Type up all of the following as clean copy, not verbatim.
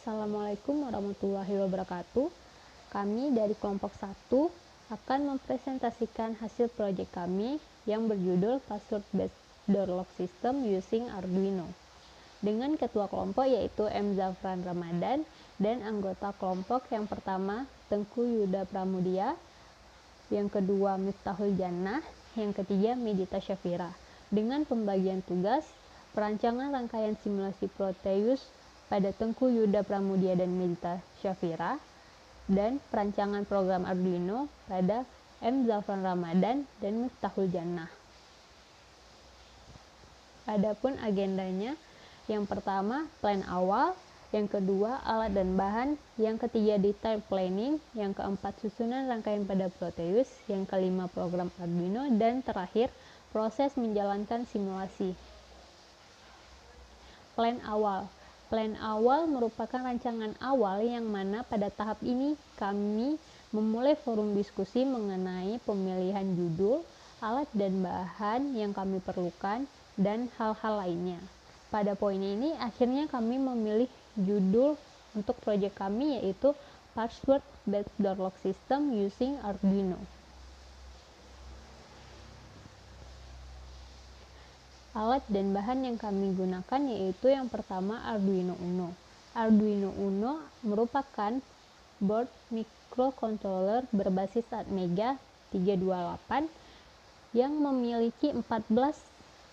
Assalamualaikum warahmatullahi wabarakatuh. Kami dari kelompok 1 akan mempresentasikan hasil proyek kami yang berjudul Password Based Door Lock System Using Arduino. Dengan ketua kelompok yaitu M. Zafran Ramadan dan anggota kelompok yang pertama Tengku Yuda Pramudia, yang kedua Miftahul Jannah, yang ketiga Medita Syafira. Dengan pembagian tugas, perancangan rangkaian simulasi Proteus pada Tengku Yuda Pramudia dan Medita Syafira, dan perancangan program Arduino pada M. Zafran Ramadan dan Miftahul Jannah. Adapun agendanya, yang pertama plan awal, yang kedua alat dan bahan, yang ketiga detail planning, yang keempat susunan rangkaian pada Proteus, yang kelima program Arduino, dan terakhir proses menjalankan simulasi. Plan awal. Plan awal merupakan rancangan awal yang mana pada tahap ini kami memulai forum diskusi mengenai pemilihan judul, alat dan bahan yang kami perlukan, dan hal-hal lainnya. Pada poin ini akhirnya kami memilih judul untuk proyek kami yaitu Password Based Door Lock System Using Arduino. Alat dan bahan yang kami gunakan yaitu yang pertama Arduino Uno. Arduino Uno merupakan board microcontroller berbasis Atmega 328 yang memiliki 14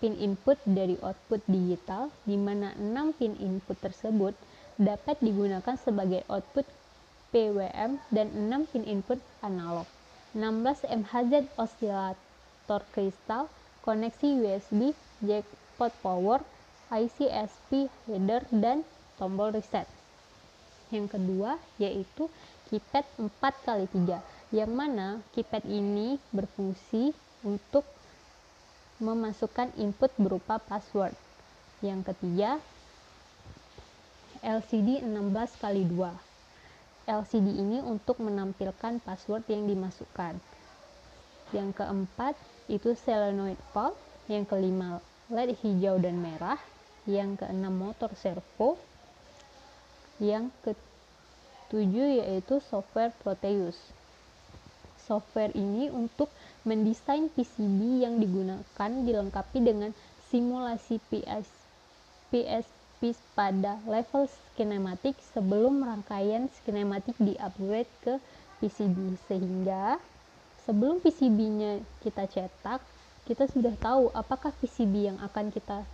pin input dari output digital, di mana 6 pin input tersebut dapat digunakan sebagai output PWM dan 6 pin input analog. 16 MHz osilator kristal, koneksi USB, jack pot power, IC SP header, dan tombol reset. Yang kedua yaitu keypad 4x3, yang mana keypad ini berfungsi untuk memasukkan input berupa password. Yang ketiga LCD 16x2. LCD ini untuk menampilkan password yang dimasukkan. Yang keempat itu solenoid valve, yang kelima LED hijau dan merah, yang keenam motor servo, yang ketujuh yaitu software Proteus. Software ini untuk mendesain PCB yang digunakan dilengkapi dengan simulasi PSP pada level skinematik sebelum rangkaian skinematik di-upgrade ke PCB, sehingga sebelum PCB-nya kita cetak, kita sudah tahu apakah PCB yang akan kita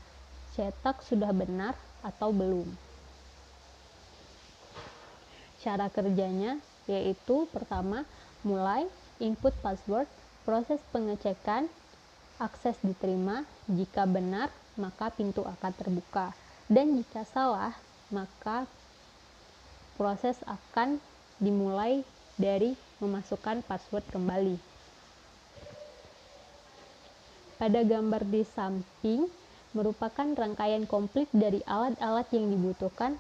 cetak sudah benar atau belum. Cara kerjanya yaitu pertama, mulai input password, proses pengecekan, akses diterima, jika benar maka pintu akan terbuka, dan jika salah maka proses akan dimulai dari memasukkan password kembali. Pada gambar di samping merupakan rangkaian komplit dari alat-alat yang dibutuhkan,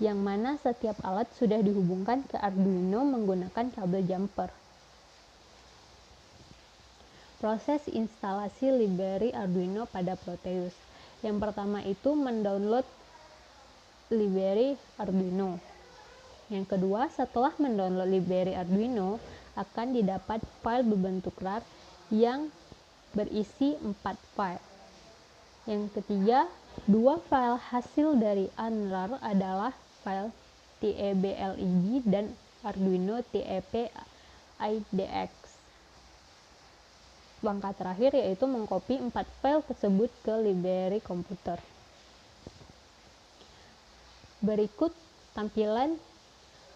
yang mana setiap alat sudah dihubungkan ke Arduino menggunakan kabel jumper. Proses instalasi library Arduino pada Proteus. Yang pertama itu mendownload library Arduino. Yang kedua, setelah mendownload library Arduino, akan didapat file berbentuk RAR yang berisi 4 file. Yang ketiga, 2 file hasil dari unrar adalah file TEBLED dan Arduino TEP IDX. Langkah terakhir yaitu mengcopy 4 file tersebut ke library komputer. Berikut tampilan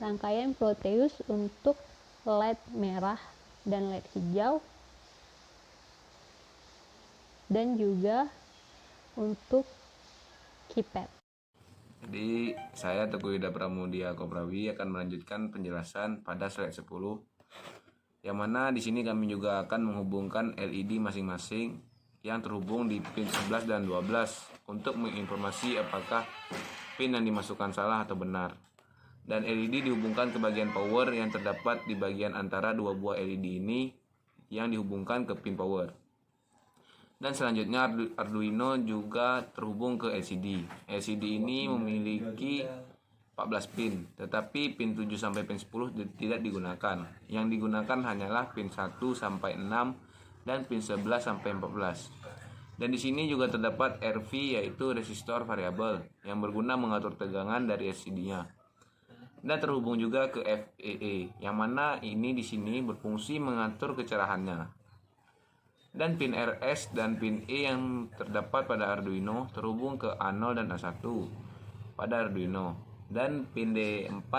rangkaian Proteus untuk LED merah dan LED hijau, dan juga untuk keypad. Jadi saya Teguh Yuda Pramudia Koprawi akan melanjutkan penjelasan pada slide 10, yang mana di sini kami juga akan menghubungkan LED masing-masing yang terhubung di pin 11 dan 12 untuk menginformasi apakah pin yang dimasukkan salah atau benar. Dan LED dihubungkan ke bagian power yang terdapat di bagian antara dua buah LED ini yang dihubungkan ke pin power. Dan selanjutnya Arduino juga terhubung ke LCD. LCD ini memiliki 14 pin, tetapi pin 7 sampai pin 10 tidak digunakan. Yang digunakan hanyalah pin 1 sampai 6 dan pin 11 sampai 14. Dan di sini juga terdapat RV, yaitu resistor variabel yang berguna mengatur tegangan dari LCD-nya. Dan terhubung juga ke FEE, yang mana ini di sini berfungsi mengatur kecerahannya. Dan pin RS dan pin E yang terdapat pada Arduino terhubung ke A0 dan A1 pada Arduino. Dan pin D4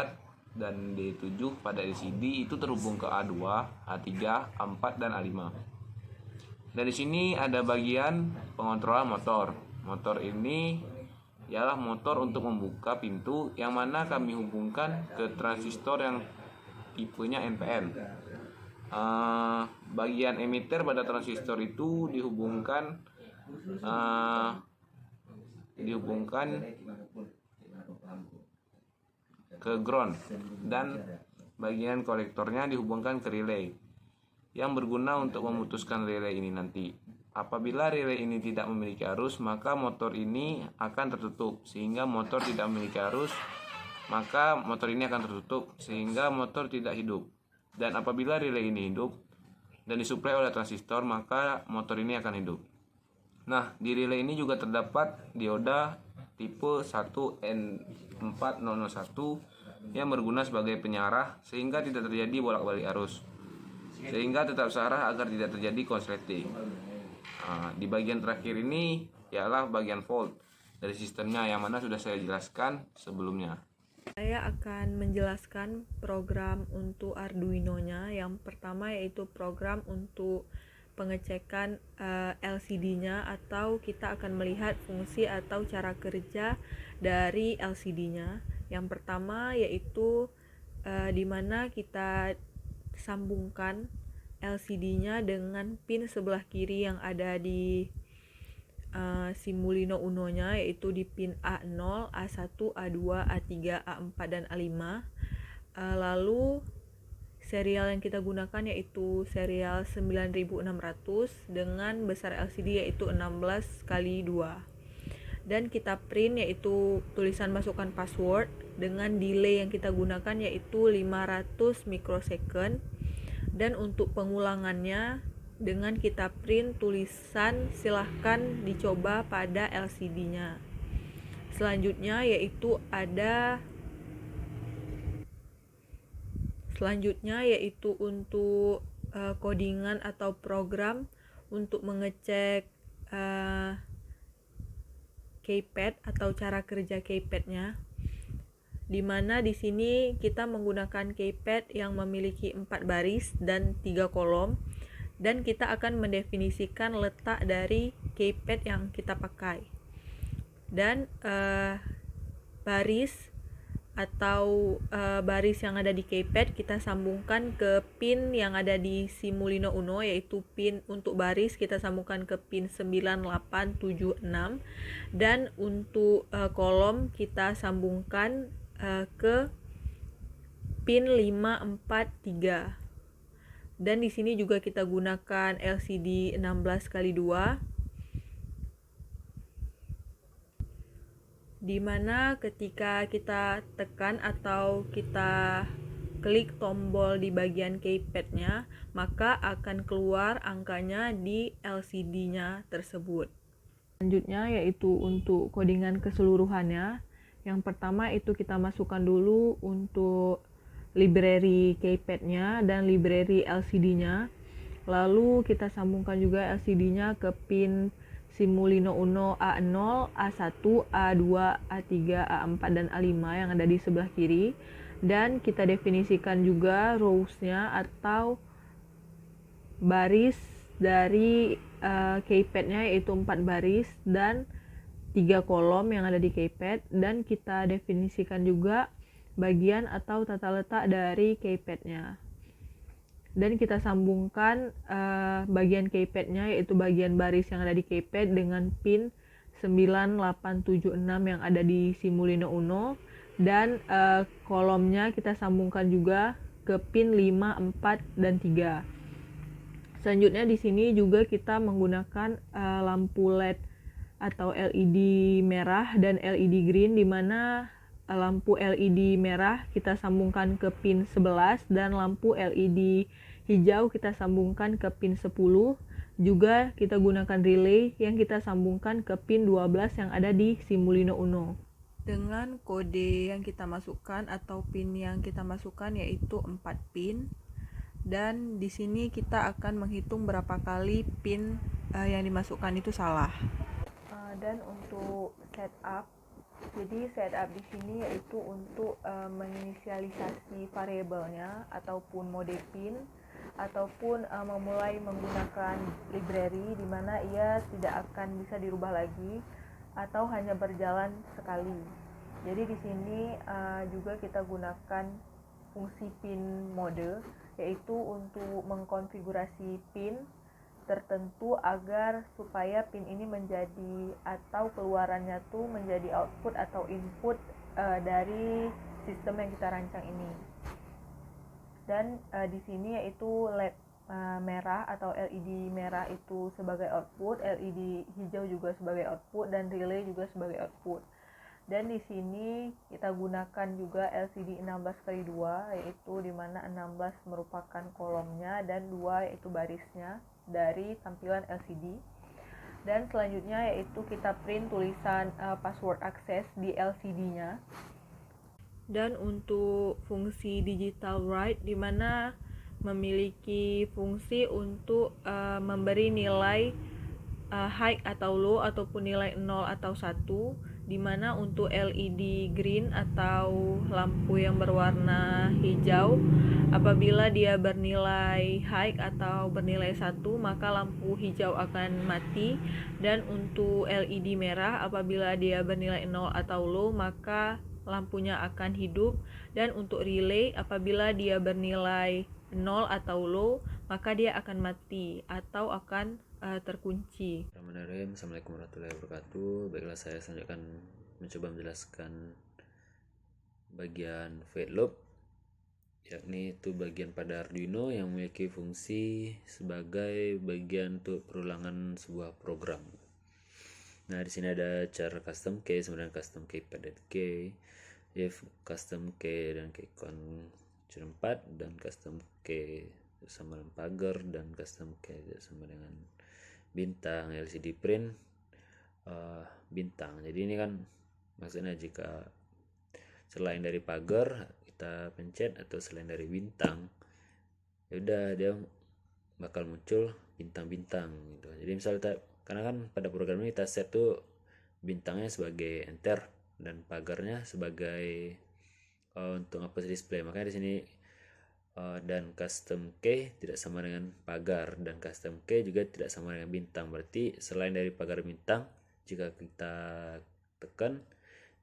dan D7 pada LCD itu terhubung ke A2, A3, A4 dan A5. Dan di sini ada bagian pengontrol motor. Motor ini ialah motor untuk membuka pintu, yang mana kami hubungkan ke transistor yang tipenya NPN. Bagian emitter pada transistor itu dihubungkan ke ground, dan bagian kolektornya dihubungkan ke relay yang berguna untuk memutuskan relay ini nanti. Apabila relay ini tidak memiliki arus, maka motor ini akan tertutup, sehingga motor tidak memiliki arus, maka motor ini akan tertutup sehingga motor tidak hidup. Dan apabila relay ini hidup dan disuplai oleh transistor, maka motor ini akan hidup. Nah, di relay ini juga terdapat dioda tipe 1N4001 yang berguna sebagai penyarah sehingga tidak terjadi bolak-balik arus, sehingga tetap searah agar tidak terjadi konsleting. Di bagian terakhir ini ialah bagian volt dari sistemnya, yang mana sudah saya jelaskan sebelumnya. Saya akan menjelaskan program untuk Arduino-nya. Yang pertama yaitu program untuk pengecekan LCD-nya, atau kita akan melihat fungsi atau cara kerja dari LCD-nya. Yang pertama yaitu di mana kita sambungkan LCD-nya dengan pin sebelah kiri yang ada di Simulino Uno-nya, yaitu di pin A0, A1, A2, A3, A4 dan A5. Lalu serial yang kita gunakan yaitu serial 9600 dengan besar LCD yaitu 16x2. Dan kita print yaitu tulisan masukkan password dengan delay yang kita gunakan yaitu 500 mikrosecond. Dan untuk pengulangannya dengan kita print tulisan silahkan dicoba pada LCD-nya. Selanjutnya yaitu untuk codingan atau program untuk mengecek keypad atau cara kerja keypadnya, di mana di sini kita menggunakan keypad yang memiliki 4 baris dan 3 kolom, dan kita akan mendefinisikan letak dari keypad yang kita pakai. Dan baris yang ada di keypad kita sambungkan ke pin yang ada di Simulino Uno, yaitu pin untuk baris kita sambungkan ke pin 9876, dan untuk kolom kita sambungkan ke pin 543. Dan di sini juga kita gunakan LCD 16x2, di mana ketika kita tekan atau kita klik tombol di bagian keypadnya, maka akan keluar angkanya di LCD-nya tersebut. Selanjutnya yaitu untuk codingan keseluruhannya. Yang pertama itu kita masukkan dulu untuk library keypadnya dan library LCD-nya. Lalu kita sambungkan juga LCD-nya ke pin Simulino Uno A0, A1, A2, A3, A4 dan A5 yang ada di sebelah kiri. Dan kita definisikan juga rows-nya atau baris dari keypadnya, yaitu 4 baris dan 3 kolom yang ada di keypad. Dan kita definisikan juga bagian atau tata letak dari keypadnya. Dan kita sambungkan bagian keypadnya, yaitu bagian baris yang ada di keypad dengan pin 9876 yang ada di Simulino Uno. Dan kolomnya kita sambungkan juga ke pin 5, 4, dan 3. Selanjutnya di sini juga kita menggunakan lampu LED atau LED merah dan LED green, di mana lampu LED merah kita sambungkan ke pin 11 dan lampu LED hijau kita sambungkan ke pin 10. Juga kita gunakan relay yang kita sambungkan ke pin 12 yang ada di Simulino Uno. Dengan kode yang kita masukkan atau pin yang kita masukkan yaitu 4 pin. Dan di sini kita akan menghitung berapa kali pin yang dimasukkan itu salah. Dan untuk setup, jadi setup di sini yaitu untuk menginisialisasi variabelnya ataupun mode pin ataupun memulai menggunakan library di mana ia tidak akan bisa dirubah lagi atau hanya berjalan sekali. Jadi di sini juga kita gunakan fungsi pin mode, yaitu untuk mengkonfigurasi pin tertentu agar supaya pin ini menjadi atau keluarannya tuh menjadi output atau input dari sistem yang kita rancang ini. Dan di sini yaitu LED merah atau LED merah itu sebagai output, LED hijau juga sebagai output, dan relay juga sebagai output. Dan di sini kita gunakan juga LCD 16x2, yaitu di mana 16 merupakan kolomnya dan 2 yaitu barisnya dari tampilan LCD. Dan selanjutnya yaitu kita print tulisan password access di LCD-nya. Dan untuk fungsi digital write di mana memiliki fungsi untuk memberi nilai high atau low ataupun nilai 0 atau 1, di mana untuk LED green atau lampu yang berwarna hijau apabila dia bernilai high atau bernilai 1 maka lampu hijau akan mati, dan untuk LED merah apabila dia bernilai 0 atau low maka lampunya akan hidup, dan untuk relay apabila dia bernilai 0 atau low maka dia akan mati atau akan terkunci. Bismillahirrahmanirrahim. Assalamualaikum warahmatullahi wabarakatuh. Baiklah, saya selanjutnya akan mencoba menjelaskan bagian fade loop, yakni itu bagian pada Arduino yang memiliki fungsi sebagai bagian untuk perulangan sebuah program. Nah, di sini ada cara custom key sama dengan custom key pada key, if custom key dan key con 4 dan custom key sama dengan pagar dan custom key sama dengan bintang, LCD print bintang. Jadi ini kan maksudnya jika selain dari pagar kita pencet atau selain dari bintang, ya udah dia bakal muncul bintang-bintang gitu. Jadi misalnya karena kan pada program ini kita set tuh bintangnya sebagai enter dan pagarnya sebagai untuk ngapus display. Makanya di sini dan custom key tidak sama dengan pagar dan custom key juga tidak sama dengan bintang. Berarti selain dari pagar bintang, jika kita tekan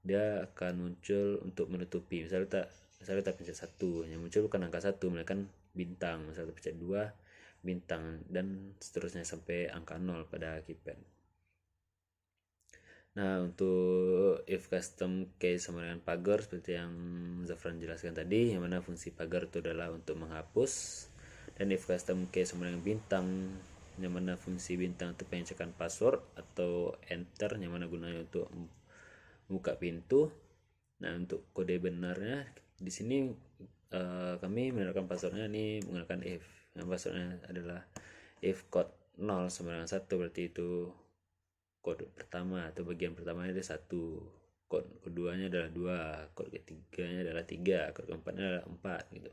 dia akan muncul untuk menutupi. Misalnya kita pencet 1, yang muncul bukan angka 1 melainkan bintang. Misalnya kita pencet 2, bintang, dan seterusnya sampai angka 0 pada keypad. Nah, untuk if custom key sama dengan pagar seperti yang Zafran jelaskan tadi, yang mana fungsi pagar itu adalah untuk menghapus, dan if custom key sama dengan bintang, yang mana fungsi bintang itu pengecekan password, atau enter yang mana gunanya untuk buka pintu. Nah, untuk kode benarnya di sini kami menerapkan passwordnya ini menggunakan if. Yang passwordnya adalah if code 0 sama dengan 1, berarti itu kode pertama atau bagian pertamanya ada 1, kode keduanya adalah 2, kode ketiganya adalah 3, kode keempatnya adalah 4 gitu.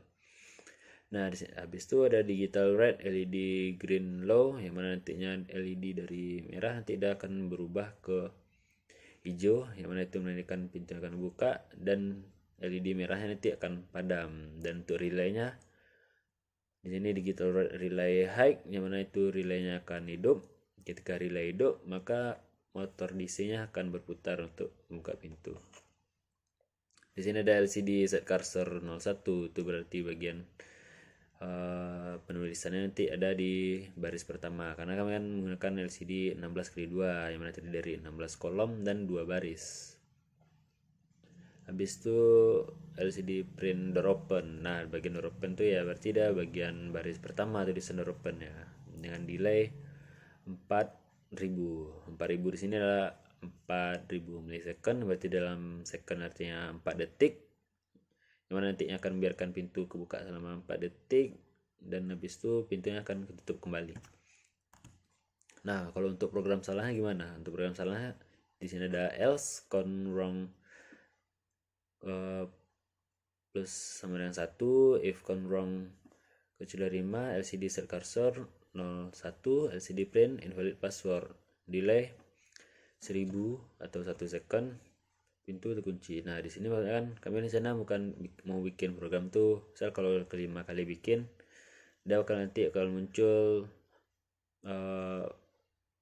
Nah, habis itu ada digital red, LED green low, yang mana nantinya LED dari merah nanti dia akan berubah ke hijau, yang mana itu menandakan pintu akan buka, dan LED merahnya nanti akan padam. Dan untuk relaynya di sini digital red relay high, yang mana itu relaynya akan hidup. Ketika relay hidup, maka motor DC-nya akan berputar untuk membuka pintu. Di sini ada LCD set cursor 01, itu berarti bagian penulisannya nanti ada di baris pertama, karena kami kan menggunakan LCD 16x2 yang mana terdiri dari 16 kolom dan 2 baris. Habis itu LCD print door open. Nah, bagian door open itu ya berarti ada bagian baris pertama tulisan door open ya, dengan delay 4000 di sini adalah 4000 milisecond, berarti dalam second artinya 4 detik, yang mana nantinya akan membiarkan pintu kebuka selama 4 detik, dan habis itu pintunya akan ditutup kembali. Nah, kalau untuk program salahnya gimana? Untuk program salahnya di sini ada else con wrong plus sama dengan 1, if con wrong kecil dari 5, LCD set cursor 01, LCD print invalid password, delay 1000 atau 1 second, pintu terkunci. Nah, di sini kan kami di sana bukan mau bikin program tuh. Misal kalau kelima kali bikin, dia nanti akan muncul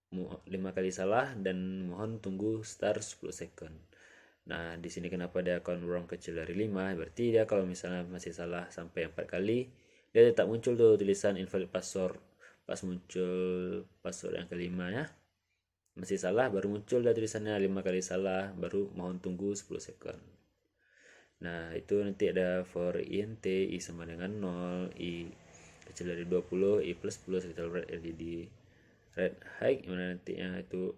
5 kali salah dan mohon tunggu start 10 second. Nah, di sini kenapa dia akan wrong kecil dari 5? Berarti dia kalau misalnya masih salah sampai 4 kali, dia tetap muncul tuh tulisan invalid password. Pas muncul password yang kelima ya, masih salah, baru muncul dah tulisannya 5 kali salah, baru mohon tunggu 10 second. Nah, itu nanti ada for int i sama dengan 0, i kecil dari 20, i plus plus, kita lihat LED red high, mana nantinya itu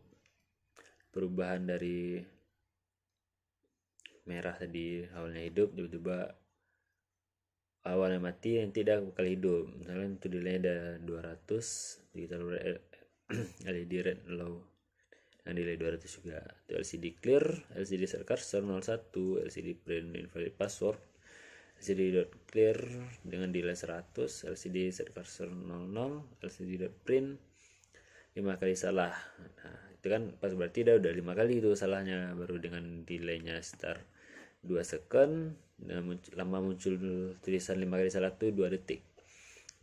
perubahan dari merah tadi awalnya hidup, tiba-tiba awalnya mati, nanti dah bakal hidup. Misalnya itu delaynya ada 200, kita lihat LED red low yang delay 200 juga. Itu LCD clear, LCD set cursor 01, LCD print invalid password, LCD dot clear dengan delay 100, LCD set cursor 00, LCD dot print 5 kali salah. Nah, itu kan pas berarti udah 5 kali itu salahnya, baru dengan delaynya start 2 second, dan lama muncul tulisan 5 kali salah tuh 2 detik.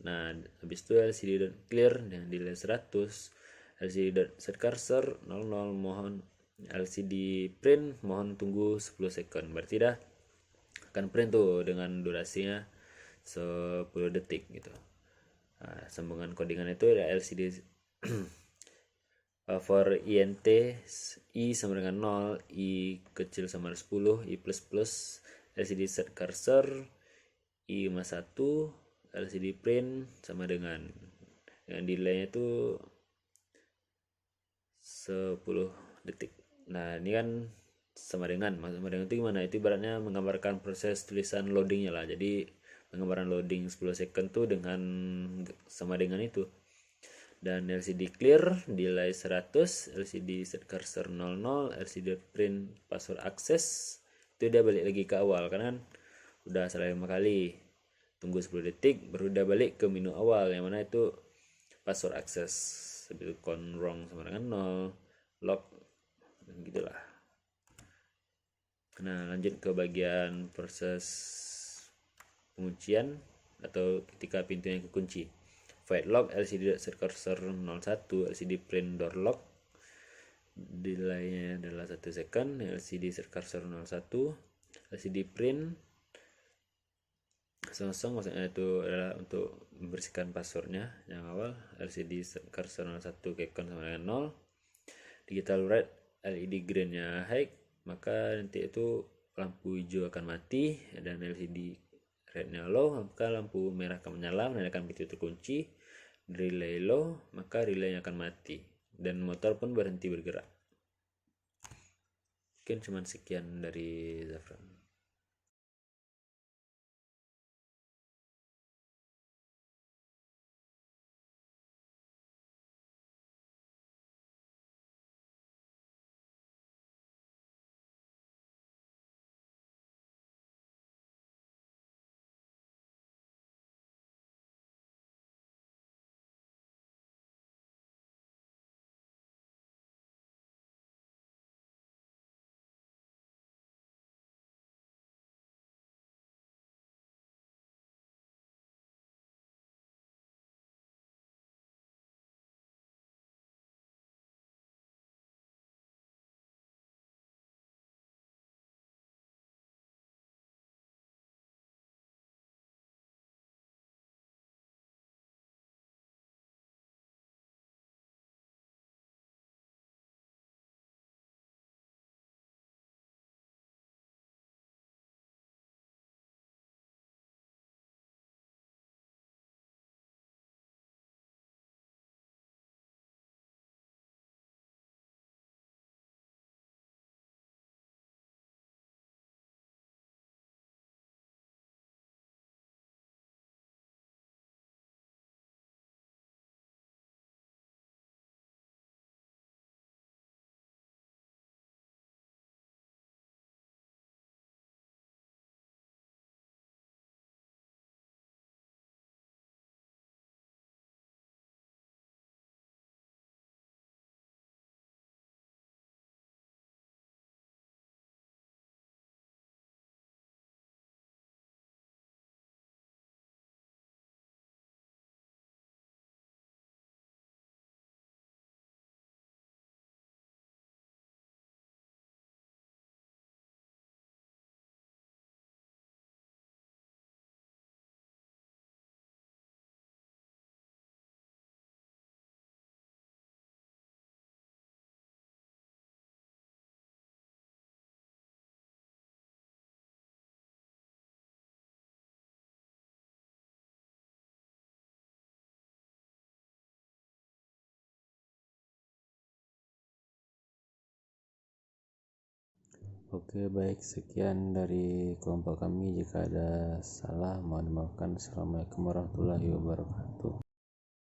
Nah, habis itu LCD dot clear dengan delay 100, LCD dot set cursor 00, mohon LCD print mohon tunggu 10 second. Berarti dah akan print tuh dengan durasinya 10 detik gitu. Nah, sambungan codingan itu ada LCD for int i sama dengan 0, i kecil sama dengan 10, i plus plus, LCD set cursor i sama 1, LCD print sama dengan delaynya itu 10 detik. Nah, ini kan sama dengan itu gimana? Itu ibaratnya menggambarkan proses tulisan loadingnya lah. Jadi penggambaran loading 10 second tuh dengan sama dengan itu. Dan LCD clear delay 100, LCD set cursor 00, LCD print password access, itu dia balik lagi ke awal karena kan udah salah 5 kali, tunggu 10 detik baru udah balik ke menu awal yang mana itu password access, sebelum con wrong sama dengan 0, lock, dan gitulah. Nah, lanjut ke bagian proses penguncian atau ketika pintunya kekunci. Void lock LCD set cursor 01, LCD print door lock, delaynya adalah 1 second, LCD set cursor 01, LCD print kosong, maksudnya itu adalah untuk membersihkan passwordnya yang awal. LCD set cursor 01 kekon sama dengan 0, digital red LED green-nya high, maka nanti itu lampu hijau akan mati, dan LCD rednya low, maka lampu merah akan menyala menandakan pintu terkunci. Relay low, maka relaynya akan mati dan motor pun berhenti bergerak. Mungkin cuman sekian dari Zafran. Oke, baik, sekian dari kelompok kami. Jika ada salah mohon dimaafkan. Assalamualaikum warahmatullahi wabarakatuh.